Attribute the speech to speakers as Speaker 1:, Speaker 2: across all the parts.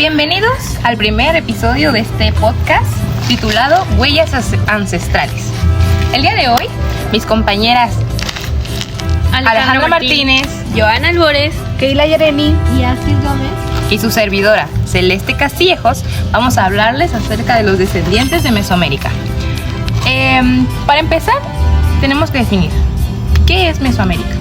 Speaker 1: Bienvenidos al primer episodio de este podcast titulado Huellas Ancestrales. El día de hoy, mis compañeras Alejandra Martínez,
Speaker 2: Joana Albores,
Speaker 3: Keila Yereni
Speaker 2: y Astrid Gómez
Speaker 1: y su servidora Celeste Castillejos vamos a hablarles acerca de los descendientes de Mesoamérica. Para empezar, tenemos que definir ¿qué es Mesoamérica?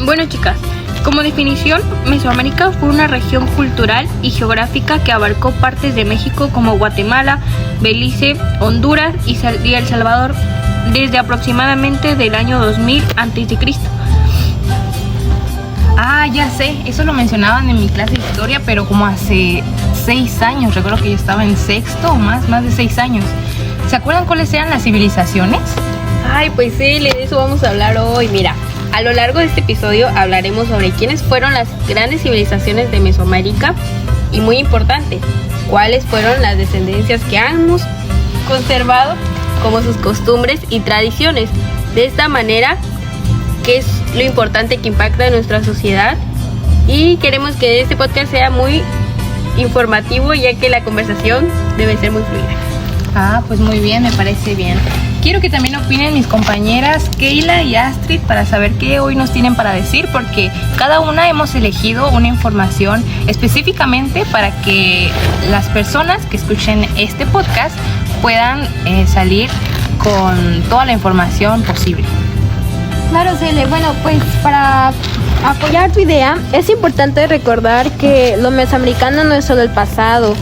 Speaker 2: Bueno, chicas, como definición, Mesoamérica fue una región cultural y geográfica que abarcó partes de México como Guatemala, Belice, Honduras y El Salvador desde aproximadamente del año 2000 a.C.
Speaker 1: Ah, ya sé, eso lo mencionaban en mi clase de historia, pero como hace 6 años, recuerdo que yo estaba en sexto o más de 6 años. ¿Se acuerdan cuáles eran las civilizaciones?
Speaker 2: Ay, pues sí, de eso vamos a hablar hoy. Mira, a lo largo de este episodio hablaremos sobre quiénes fueron las grandes civilizaciones de Mesoamérica y, muy importante, cuáles fueron las descendencias que hemos conservado, como sus costumbres y tradiciones. De esta manera, qué es lo importante que impacta en nuestra sociedad, y queremos que este podcast sea muy informativo, ya que la conversación debe ser muy fluida.
Speaker 1: Ah, pues muy bien, me parece bien. Quiero que también opinen mis compañeras Keila y Astrid para saber qué hoy nos tienen para decir, porque cada una hemos elegido una información específicamente para que las personas que escuchen este podcast puedan salir con toda la información posible.
Speaker 3: Claro, Cele. Bueno, pues para apoyar tu idea, es importante recordar que lo mesoamericano no es solo el pasado,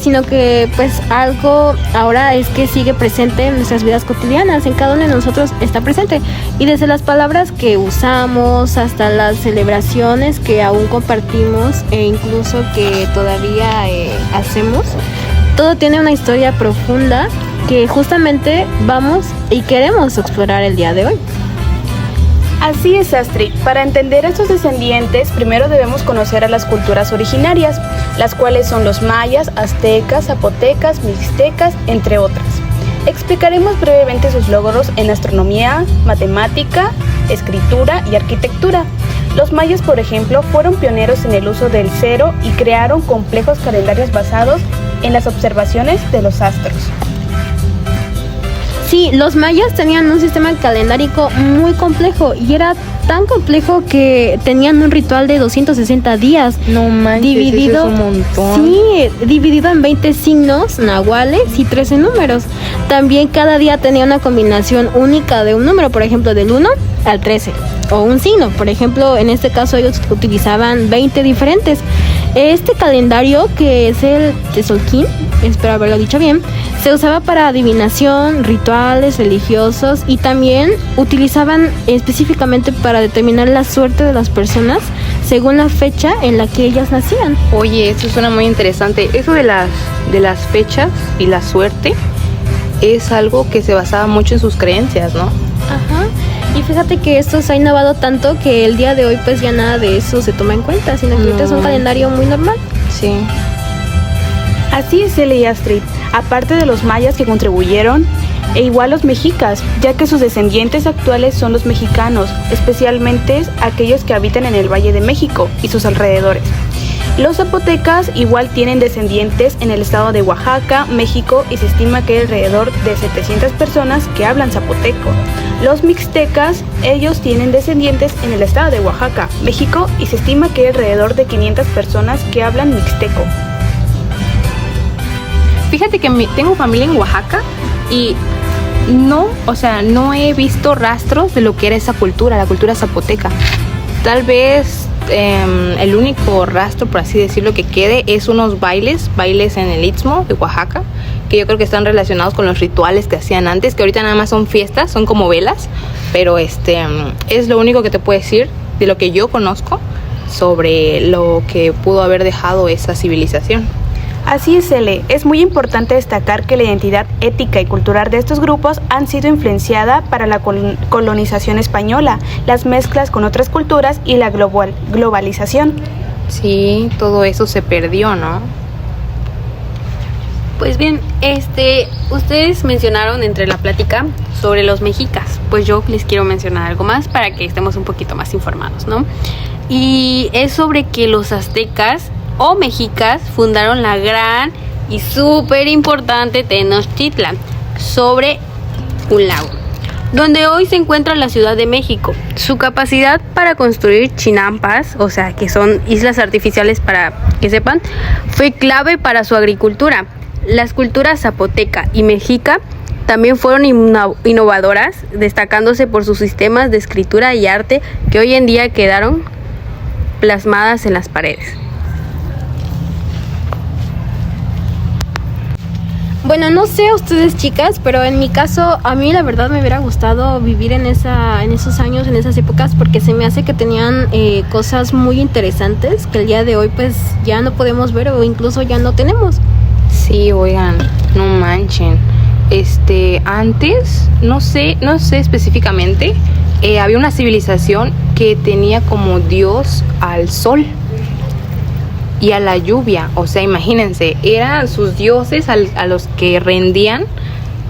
Speaker 3: sino que pues algo ahora es que sigue presente en nuestras vidas cotidianas. En cada uno de nosotros está presente, y desde las palabras que usamos hasta las celebraciones que aún compartimos e incluso que todavía hacemos, todo tiene una historia profunda que justamente vamos y queremos explorar el día de hoy.
Speaker 4: Así es, Astrid. Para entender a estos descendientes, primero debemos conocer a las culturas originarias, las cuales son los mayas, aztecas, zapotecas, mixtecas, entre otras. Explicaremos brevemente sus logros en astronomía, matemática, escritura y arquitectura. Los mayas, por ejemplo, fueron pioneros en el uso del cero y crearon complejos calendarios basados en las observaciones de los astros.
Speaker 3: Sí, los mayas tenían un sistema calendárico muy complejo, y era tan complejo que tenían un ritual de 260 días.
Speaker 1: No manches,
Speaker 3: dividido,
Speaker 1: eso es un montón.
Speaker 3: Sí, dividido en 20 signos nahuales y 13 números. También cada día tenía una combinación única de un número, por ejemplo, del 1 al 13. O un signo, por ejemplo, en este caso ellos utilizaban 20 diferentes. Este calendario, que es el Tzolk'in, espero haberlo dicho bien, se usaba para adivinación, rituales religiosos, y también utilizaban específicamente para determinar la suerte de las personas según la fecha en la que ellas nacían.
Speaker 1: Oye, eso suena muy interesante. Eso de las fechas y la suerte es algo que se basaba mucho en sus creencias, ¿no?
Speaker 3: Ajá. Y fíjate que esto se ha innovado tanto que el día de hoy pues ya nada de eso se toma en cuenta, sino que ahorita es un calendario muy normal.
Speaker 1: Sí.
Speaker 4: Así es, Cele y Astrid. Aparte de los mayas que contribuyeron, e igual los mexicas, ya que sus descendientes actuales son los mexicanos, especialmente aquellos que habitan en el Valle de México y sus alrededores. Los zapotecas igual tienen descendientes en el estado de Oaxaca, México, y se estima que hay alrededor de 700 personas que hablan zapoteco. Los mixtecas, ellos tienen descendientes en el estado de Oaxaca, México, y se estima que hay alrededor de 500 personas que hablan mixteco.
Speaker 1: Fíjate que tengo familia en Oaxaca y no he visto rastros de lo que era esa cultura, la cultura zapoteca. Tal vez el único rastro, por así decirlo, que quede es unos bailes en el Istmo de Oaxaca, que yo creo que están relacionados con los rituales que hacían antes, que ahorita nada más son fiestas, son como velas, pero es lo único que te puedo decir de lo que yo conozco sobre lo que pudo haber dejado esa civilización.
Speaker 4: Así es, Cele. Es muy importante destacar que la identidad ética y cultural de estos grupos han sido influenciada para la colonización española, las mezclas con otras culturas y la globalización.
Speaker 1: Sí, todo eso se perdió, ¿no?
Speaker 2: Pues bien, ustedes mencionaron entre la plática sobre los mexicas. Pues yo les quiero mencionar algo más para que estemos un poquito más informados, ¿no? Y es sobre que los aztecas o mexicas fundaron la gran y súper importante Tenochtitlan sobre un lago, donde hoy se encuentra la Ciudad de México. Su capacidad para construir chinampas, o sea, que son islas artificiales para que sepan, fue clave para su agricultura. Las culturas zapoteca y mexica también fueron innovadoras, destacándose por sus sistemas de escritura y arte que hoy en día quedaron plasmadas en las paredes.
Speaker 3: Bueno, no sé ustedes chicas, pero en mi caso a mí la verdad me hubiera gustado vivir en esos años, en esas épocas, porque se me hace que tenían cosas muy interesantes que el día de hoy pues ya no podemos ver o incluso ya no tenemos.
Speaker 1: Sí, oigan, no manchen. Antes, no sé específicamente, había una civilización que tenía como dios al sol y a la lluvia. O sea, imagínense, eran sus dioses a los que rendían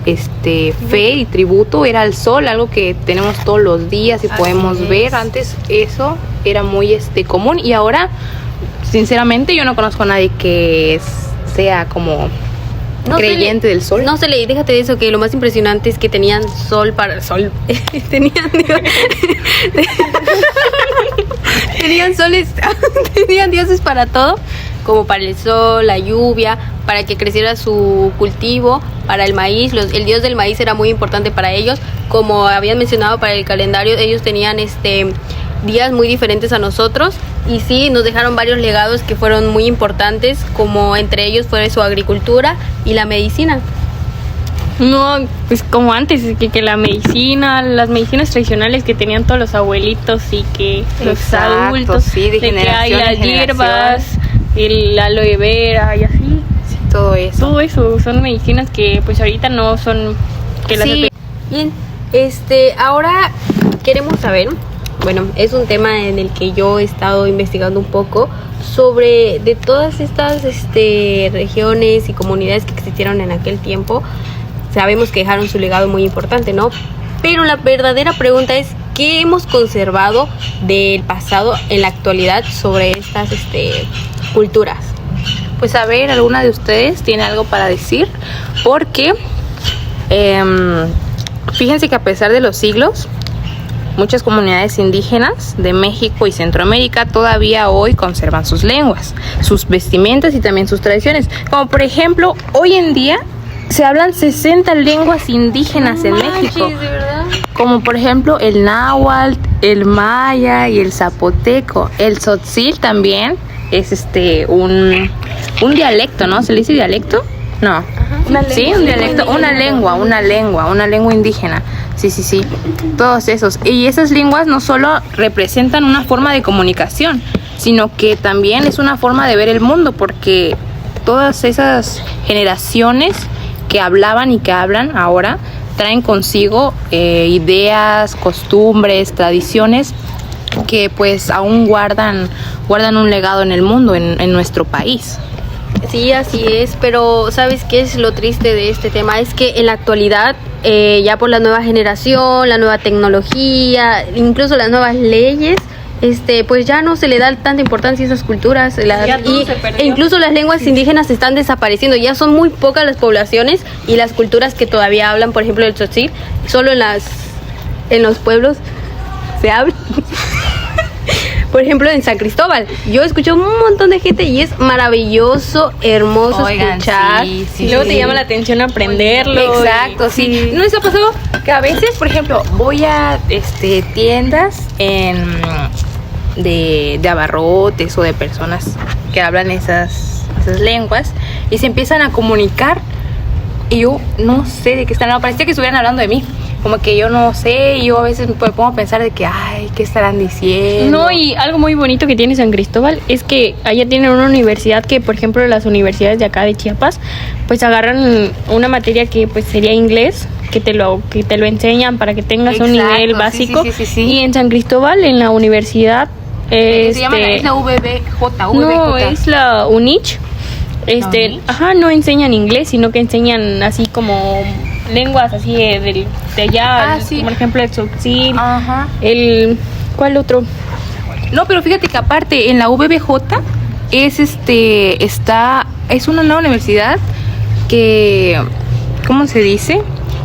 Speaker 1: fe y tributo, era el sol, algo que tenemos todos los días y podemos ver. Antes eso era muy común, y ahora sinceramente yo no conozco a nadie que sea como creyente del sol.
Speaker 2: No se le, déjate de eso, que lo más impresionante es que tenían sol para el sol. Tenían soles, tenían dioses para todo, como para el sol, la lluvia, para que creciera su cultivo, para el maíz. El dios del maíz era muy importante para ellos. Como habían mencionado, para el calendario, ellos tenían días muy diferentes a nosotros, y sí, nos dejaron varios legados que fueron muy importantes, como entre ellos fue su agricultura y la medicina.
Speaker 5: No, pues como antes, que la medicina, las medicinas tradicionales que tenían todos los abuelitos y que los adultos,
Speaker 1: sí, de
Speaker 5: que hay
Speaker 1: generación
Speaker 5: las
Speaker 1: en generación.
Speaker 5: hierbas, el aloe vera y así.
Speaker 1: Sí, todo eso
Speaker 5: son medicinas que pues ahorita no son que las
Speaker 2: Sí, bien, ahora queremos saber, bueno, es un tema en el que yo he estado investigando un poco sobre de todas estas regiones y comunidades que existieron en aquel tiempo. Sabemos que dejaron su legado muy importante, ¿no? Pero la verdadera pregunta es, ¿qué hemos conservado del pasado en la actualidad sobre estas culturas?
Speaker 1: Pues a ver, ¿alguna de ustedes tiene algo para decir? Porque fíjense que a pesar de los siglos, muchas comunidades indígenas de México y Centroamérica todavía hoy conservan sus lenguas, sus vestimentas y también sus tradiciones. Como por ejemplo, hoy en día se hablan 60 lenguas indígenas en México.
Speaker 2: ¿De verdad?
Speaker 1: Como por ejemplo el náhuatl, el maya y el zapoteco. El tzotzil también es un dialecto, ¿no? ¿Se le dice dialecto? No. Sí, un dialecto, una lengua indígena. Sí. Todos esos. Y esas lenguas no solo representan una forma de comunicación, sino que también es una forma de ver el mundo, porque todas esas generaciones que hablaban y que hablan ahora traen consigo ideas, costumbres, tradiciones que pues aún guardan un legado en el mundo, en nuestro país.
Speaker 2: Sí, así es, pero ¿sabes qué es lo triste de este tema? Es que en la actualidad, ya por la nueva generación, la nueva tecnología, incluso las nuevas leyes, pues ya no se le da tanta importancia a esas culturas, e incluso las lenguas indígenas están desapareciendo. Ya son muy pocas las poblaciones y las culturas que todavía hablan, por ejemplo, el tzotzil. Solo en los pueblos se habla. Por ejemplo, en San Cristóbal, yo escucho un montón de gente y es maravilloso, hermoso escuchar.
Speaker 5: Sí, luego te llama la atención aprenderlo.
Speaker 1: Exacto, sí. ¿No les ha pasado que a veces, por ejemplo, voy a tiendas de abarrotes o de personas que hablan esas lenguas y se empiezan a comunicar y yo no sé de qué están hablando? Parecía que estuvieran hablando de mí. Como que yo no sé, y yo a veces me pongo a pensar de que, ay, ¿qué estarán diciendo?
Speaker 5: No, y algo muy bonito que tiene San Cristóbal es que allá tienen una universidad que, por ejemplo, las universidades de acá de Chiapas, pues agarran una materia que pues sería inglés, que te lo enseñan para que tengas un nivel básico.
Speaker 1: Sí.
Speaker 5: Y en San Cristóbal, en la universidad,
Speaker 1: se llama, es la VBJ.
Speaker 5: No, es la UNICH. No enseñan inglés, sino que enseñan así como lenguas así de allá, por ejemplo el tzotzil, ¿cuál otro?
Speaker 1: No, pero fíjate que aparte en la VBJ es es una nueva universidad que, ¿cómo se dice?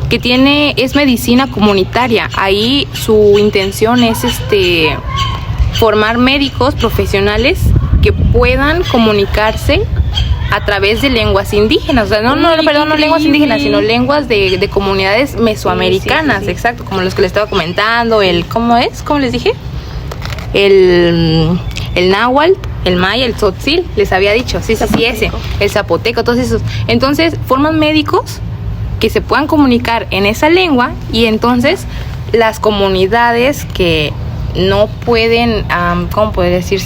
Speaker 1: Que es medicina comunitaria. Ahí su intención es formar médicos profesionales que puedan comunicarse a través de lenguas indígenas, o sea, no lenguas indígenas, sino lenguas de comunidades mesoamericanas, sí. Exacto, como los que les estaba comentando, ¿cómo les dije? El náhuatl, el maya, el tzotzil, les había dicho, sí, ese, el zapoteco, todos esos. Entonces, forman médicos que se puedan comunicar en esa lengua, y entonces las comunidades que no pueden, ¿cómo puede decir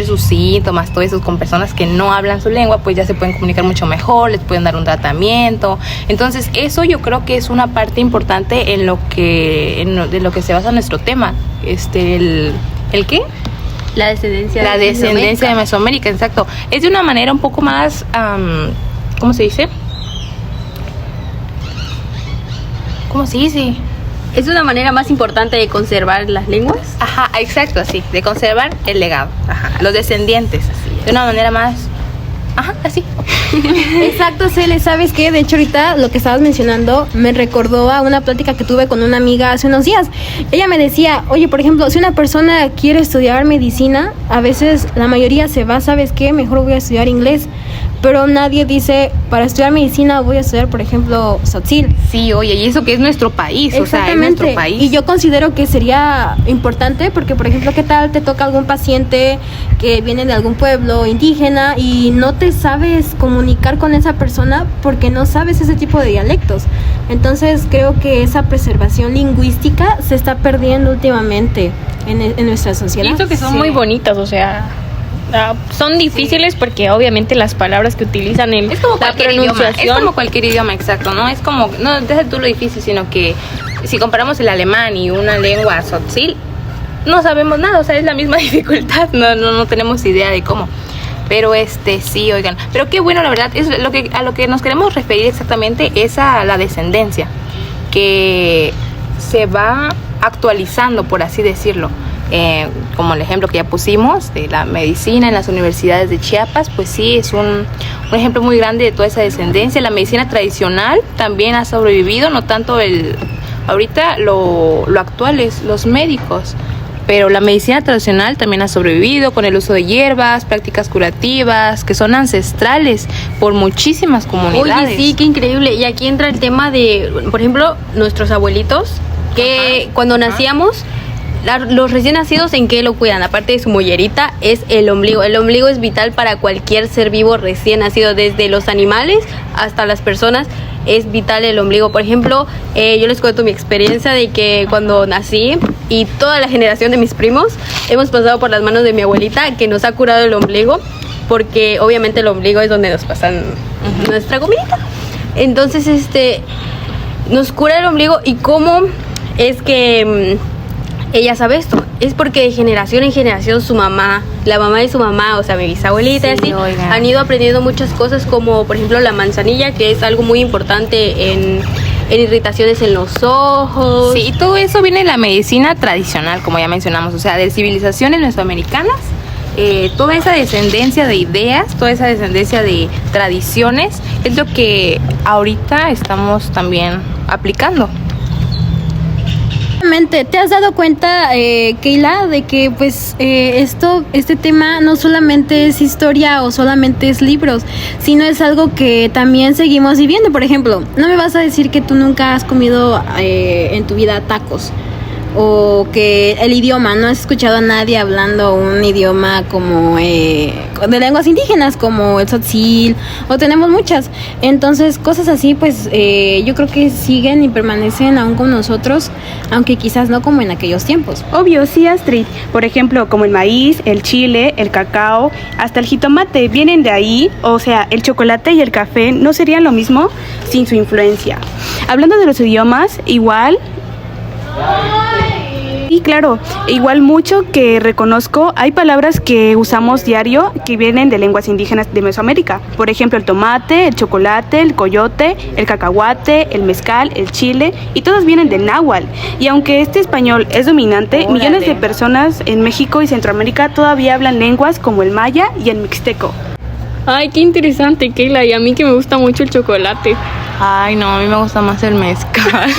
Speaker 1: sus síntomas, todo eso, con personas que no hablan su lengua, pues ya se pueden comunicar mucho mejor, les pueden dar un tratamiento. Entonces eso yo creo que es una parte importante en lo que se basa nuestro tema. ¿El qué?
Speaker 2: La descendencia
Speaker 1: de Mesoamérica, exacto. Es de una manera un poco más, ¿cómo se dice?
Speaker 2: ¿Es una manera más importante de conservar las lenguas?
Speaker 1: Ajá, exacto, así, de conservar el legado, ajá, los descendientes, así, de una manera más, ajá, así.
Speaker 3: Exacto, Cele, ¿sabes qué? De hecho, ahorita lo que estabas mencionando me recordó a una plática que tuve con una amiga hace unos días. Ella me decía, oye, por ejemplo, si una persona quiere estudiar medicina, a veces la mayoría se va, ¿sabes qué? Mejor voy a estudiar inglés. Pero nadie dice, para estudiar medicina voy a estudiar, por ejemplo, tzotzil.
Speaker 1: Sí, oye, y eso que es nuestro país, o sea, es nuestro país.
Speaker 3: Y yo considero que sería importante porque, por ejemplo, ¿qué tal te toca algún paciente que viene de algún pueblo indígena y no te sabes comunicar con esa persona porque no sabes ese tipo de dialectos? Entonces, creo que esa preservación lingüística se está perdiendo últimamente en nuestra sociedad.
Speaker 5: Pienso que son muy bonitas, o sea... son difíciles porque obviamente las palabras que utilizan
Speaker 1: es como cualquier idioma, es como cualquier idioma, exacto, no es como, no deja tú lo difícil, sino que si comparamos el alemán y una lengua tzotzil, no sabemos nada, o sea, es la misma dificultad, no tenemos idea de cómo. Pero sí, oigan, pero qué bueno, la verdad, es a lo que nos queremos referir exactamente es a la descendencia, que se va actualizando, por así decirlo. Como el ejemplo que ya pusimos de la medicina en las universidades de Chiapas, pues sí, es un ejemplo muy grande de toda esa descendencia. La medicina tradicional también ha sobrevivido, no tanto ahorita lo actual es los médicos, pero la medicina tradicional también ha sobrevivido con el uso de hierbas, prácticas curativas que son ancestrales por muchísimas comunidades.
Speaker 2: Oye, sí, qué increíble. Y aquí entra el tema de, por ejemplo, nuestros abuelitos, que cuando nacíamos, los recién nacidos, ¿en qué lo cuidan? Aparte de su mollerita, es el ombligo. El ombligo es vital para cualquier ser vivo recién nacido, desde los animales hasta las personas. Es vital el ombligo. Por ejemplo, yo les cuento mi experiencia de que cuando nací y toda la generación de mis primos hemos pasado por las manos de mi abuelita, que nos ha curado el ombligo, porque obviamente el ombligo es donde nos pasan nuestra comidita. Entonces, nos cura el ombligo. ¿Y cómo es que ella sabe esto? Es porque de generación en generación su mamá, la mamá de su mamá, o sea, mi bisabuelita, sí, así, oigan, han ido aprendiendo muchas cosas, como por ejemplo la manzanilla, que es algo muy importante en irritaciones en los ojos.
Speaker 1: Sí, y todo eso viene de la medicina tradicional, como ya mencionamos, o sea, de civilizaciones mesoamericanas. Toda esa descendencia de ideas, toda esa descendencia de tradiciones es lo que ahorita estamos también aplicando.
Speaker 3: ¿Te has dado cuenta, Keila, de que pues este tema no solamente es historia o solamente es libros, sino es algo que también seguimos viviendo? Por ejemplo, no me vas a decir que tú nunca has comido en tu vida tacos, o que el idioma, no has escuchado a nadie hablando un idioma como de lenguas indígenas, como el tzotzil, o tenemos muchas. Entonces, cosas así, pues yo creo que siguen y permanecen aún con nosotros, aunque quizás no como en aquellos tiempos.
Speaker 4: Obvio, sí, Astrid. Por ejemplo, como el maíz, el chile, el cacao, hasta el jitomate vienen de ahí. O sea, el chocolate y el café no serían lo mismo sin su influencia. Hablando de los idiomas, igual... Sí, claro. Igual mucho que reconozco, hay palabras que usamos diario que vienen de lenguas indígenas de Mesoamérica. Por ejemplo, el tomate, el chocolate, el coyote, el cacahuate, el mezcal, el chile, y todos vienen del náhuatl. Y aunque este español es dominante, millones de personas en México y Centroamérica todavía hablan lenguas como el maya y el mixteco.
Speaker 5: Ay, qué interesante, Keila. Y a mí que me gusta mucho el chocolate.
Speaker 1: Ay, no, a mí me gusta más el mezcal.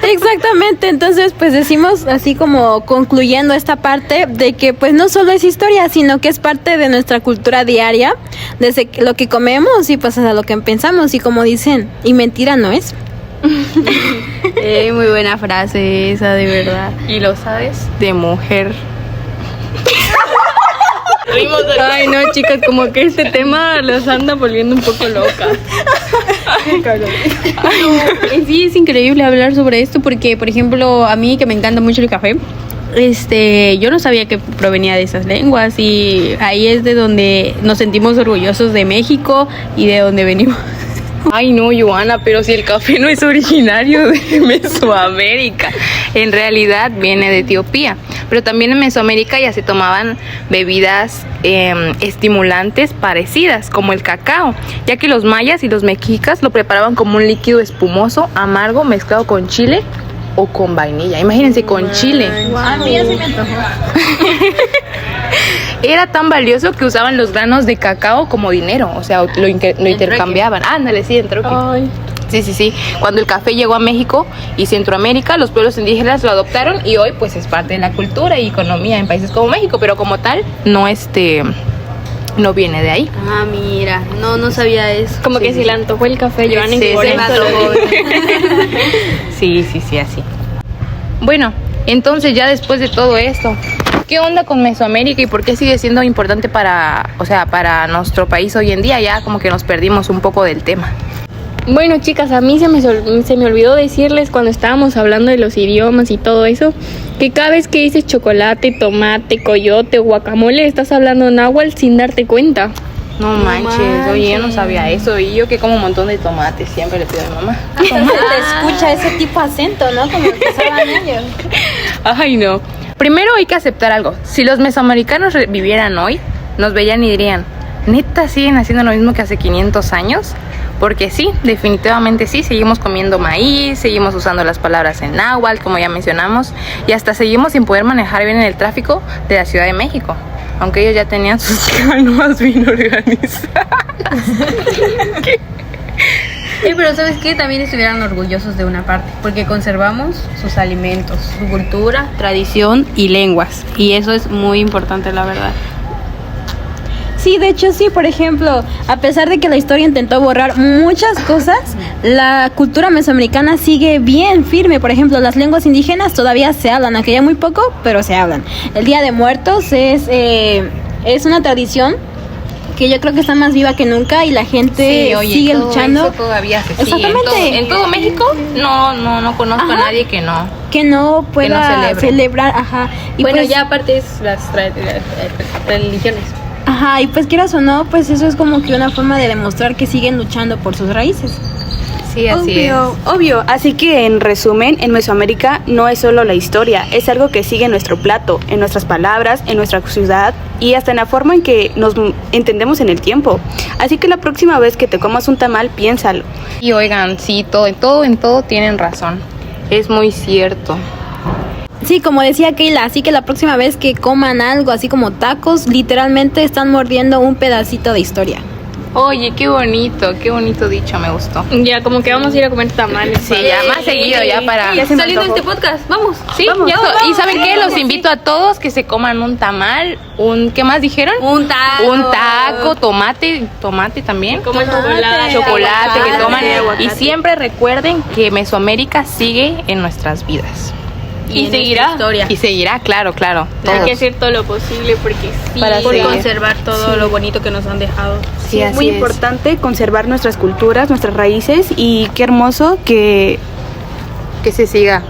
Speaker 3: Exactamente, entonces pues decimos así como concluyendo esta parte de que pues no solo es historia, sino que es parte de nuestra cultura diaria, desde lo que comemos y pues hasta lo que pensamos, y como dicen, y mentira no es.
Speaker 2: Muy buena frase esa, de verdad.
Speaker 1: ¿Y lo sabes? De mujer.
Speaker 5: Ay, no, chicas, como que este tema los anda volviendo un poco locas.
Speaker 2: Sí, es increíble hablar sobre esto porque, por ejemplo, a mí que me encanta mucho el café, yo no sabía que provenía de esas lenguas, y ahí es de donde nos sentimos orgullosos de México y de donde venimos.
Speaker 1: Ay, no, Joana, pero si el café no es originario de Mesoamérica, en realidad viene de Etiopía. Pero también en Mesoamérica ya se tomaban bebidas estimulantes parecidas, como el cacao, ya que los mayas y los mexicas lo preparaban como un líquido espumoso, amargo, mezclado con chile o con vainilla. Imagínense, con chile.
Speaker 3: A mí ya se me antojó.
Speaker 1: Era tan valioso que usaban los granos de cacao como dinero, o sea, lo intercambiaban. Ándale, sí, en troque.
Speaker 5: Ay.
Speaker 1: Sí. Cuando el café llegó a México y Centroamérica, los pueblos indígenas lo adoptaron y hoy pues es parte de la cultura y economía en países como México, pero como tal no viene de ahí.
Speaker 2: Ah, mira, no sabía eso.
Speaker 5: Como que si le antojó el café, Joana,
Speaker 2: Sí,
Speaker 5: por
Speaker 2: se me
Speaker 5: eso lo
Speaker 2: antojó.
Speaker 1: Sí, así. Bueno, entonces ya después de todo esto, ¿qué onda con Mesoamérica y por qué sigue siendo importante para nuestro país hoy en día? Ya como que nos perdimos un poco del tema.
Speaker 5: Bueno, chicas, a mí se me olvidó decirles cuando estábamos hablando de los idiomas y todo eso, que cada vez que dices chocolate, tomate, coyote o guacamole, estás hablando náhuatl sin darte cuenta.
Speaker 1: No manches, oye, yo no sabía eso. Y yo que como un montón de tomates, siempre le pido a mi mamá.
Speaker 3: Entonces te escucha ese tipo de acento, ¿no? Como empezaban ellos.
Speaker 1: Ay, no. Primero hay que aceptar algo. Si los mesoamericanos vivieran hoy, nos veían y dirían, ¿neta siguen haciendo lo mismo que hace 500 años? Porque sí, definitivamente sí, seguimos comiendo maíz, seguimos usando las palabras en náhuatl, como ya mencionamos, y hasta seguimos sin poder manejar bien el tráfico de la Ciudad de México, aunque ellos ya tenían sus canoas bien organizadas.
Speaker 2: Pero ¿sabes qué? También estuvieran orgullosos de una parte, porque conservamos sus alimentos, su cultura, tradición y lenguas, y eso es muy importante, la verdad.
Speaker 3: Sí, de hecho sí, por ejemplo, a pesar de que la historia intentó borrar muchas cosas, la cultura mesoamericana sigue bien firme. Por ejemplo, las lenguas indígenas todavía se hablan, aunque ya muy poco, pero se hablan. El Día de Muertos es una tradición que yo creo que está más viva que nunca y la gente sigue luchando.
Speaker 1: Eso todavía se sigue.
Speaker 3: Exactamente.
Speaker 1: En todo México no conozco a nadie que no
Speaker 3: pueda celebrar, ajá. Y
Speaker 2: bueno,
Speaker 3: pues,
Speaker 2: ya aparte es las religiones.
Speaker 3: ajá, y pues quieras o no, pues eso es como que una forma de demostrar que siguen luchando por sus raíces.
Speaker 1: Sí, así es.
Speaker 4: Obvio. Así que en resumen, en Mesoamérica no es solo la historia, es algo que sigue en nuestro plato, en nuestras palabras, en nuestra ciudad y hasta en la forma en que nos entendemos en el tiempo. Así que la próxima vez que te comas un tamal, piénsalo.
Speaker 1: Y oigan, sí, en todo tienen razón. Es muy cierto.
Speaker 3: Sí, como decía Keila, así que la próxima vez que coman algo así como tacos, literalmente están mordiendo un pedacito de historia.
Speaker 1: Oye, qué bonito dicho, me gustó.
Speaker 5: Ya, como que vamos a ir a comer tamales.
Speaker 1: Sí, ya más seguido, ya para...
Speaker 2: Ya saliendo de este podcast, vamos.
Speaker 1: Sí,
Speaker 2: vamos,
Speaker 1: ya
Speaker 2: vamos,
Speaker 1: ¿y saben qué?
Speaker 2: vamos,
Speaker 1: Los invito a todos que se coman un tamal, ¿qué más dijeron?
Speaker 2: Un taco.
Speaker 1: Un taco, tomate también.
Speaker 5: Como
Speaker 3: Chocolate,
Speaker 1: Chocolate que toman.
Speaker 3: aguacate.
Speaker 1: Y siempre recuerden que Mesoamérica sigue en nuestras vidas.
Speaker 5: Y
Speaker 2: en
Speaker 5: seguirá.
Speaker 2: nuestra historia.
Speaker 1: Y seguirá, claro.
Speaker 5: Hay
Speaker 1: todos.
Speaker 5: que hacer todo lo posible porque sí.
Speaker 1: Para
Speaker 2: Por
Speaker 1: seguir.
Speaker 2: conservar todo lo bonito que nos han dejado.
Speaker 1: Sí,
Speaker 4: es muy
Speaker 1: así
Speaker 4: importante conservar nuestras culturas, nuestras raíces y qué hermoso que...
Speaker 1: Que se siga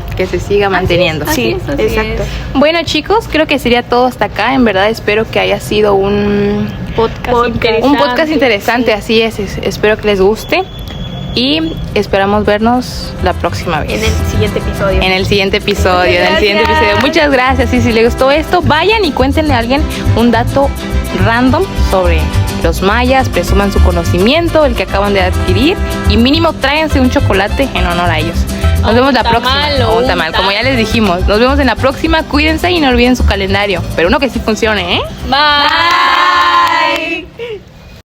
Speaker 1: manteniendo.
Speaker 4: Sí,
Speaker 2: así
Speaker 4: exacto.
Speaker 1: Bueno, chicos, creo que sería todo hasta acá. En verdad espero que haya sido un
Speaker 5: Podcast interesante.
Speaker 1: podcast interesante, así es. Espero que les guste. y esperamos vernos la próxima vez.
Speaker 2: En el siguiente episodio.
Speaker 1: En el siguiente episodio,
Speaker 2: Gracias.
Speaker 1: Muchas gracias. Y si les gustó esto, vayan y cuéntenle a alguien un dato random sobre los mayas, presuman su conocimiento, el que acaban de adquirir, y mínimo tráiganse un chocolate en honor a ellos. Nos vemos la próxima. O un tamal, como ya les dijimos. Nos vemos en la próxima. Cuídense y no olviden su calendario. Pero uno que sí funcione, ¿eh?
Speaker 2: Bye.